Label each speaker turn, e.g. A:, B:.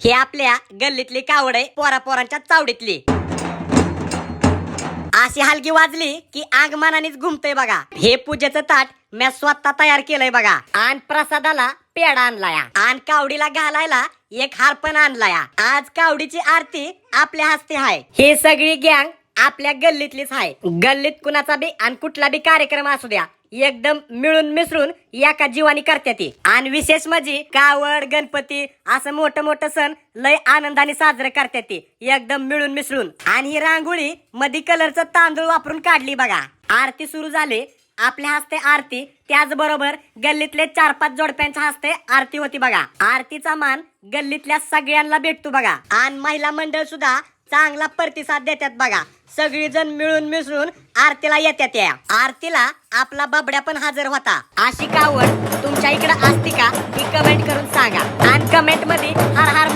A: हे आपल्या गल्लीतली कावड आहे, पोरापोरांच्या चावडीतली. अशी हलगी वाजली की आगमनानेच घुमतय बघा. हे पूजेचं ताट मी स्वतः तयार केलंय बघा. आणि प्रसादाला पेढा आणलाय आणि कावडीला घालायला एक हार पण आणलाय. आज कावडीची आरती आपल्या हस्ते आहे. ही सगळी गँग आपल्या गल्लीतलीच आहे. गल्लीत कुणाचा बी आणि कुठला बी कार्यक्रम असू द्या, एकदम मिळून मिसळून एका जीवानी करते ती. आणि विशेष म्हणजे कावड गणपती असं मोठं मोठं सण लय आनंदाने साजरे करते ती, एकदम मिळून मिसळून. आणि ही रांगोळी मध्ये कलरचं तांदूळ वापरून काढली बघा. आरती सुरू झाली, आपल्या हस्ते आरती, त्याचबरोबर गल्लीतले 4-5 जोडप्यांच्या हस्ते आरती होती बघा. आरतीचा मान गल्लीतल्या सगळ्यांना भेटतो बघा. आणि महिला मंडळ सुद्धा चांगला प्रतिसाद देतात बघा. सगळी जण मिळून मिसळून आरतीला येतात. या आरतीला आपला बबड्या पण हजर होता. अशी कावड तुमच्या इकडे असते का ही कमेंट करून सांगा. आणि कमेंट मध्ये हर हर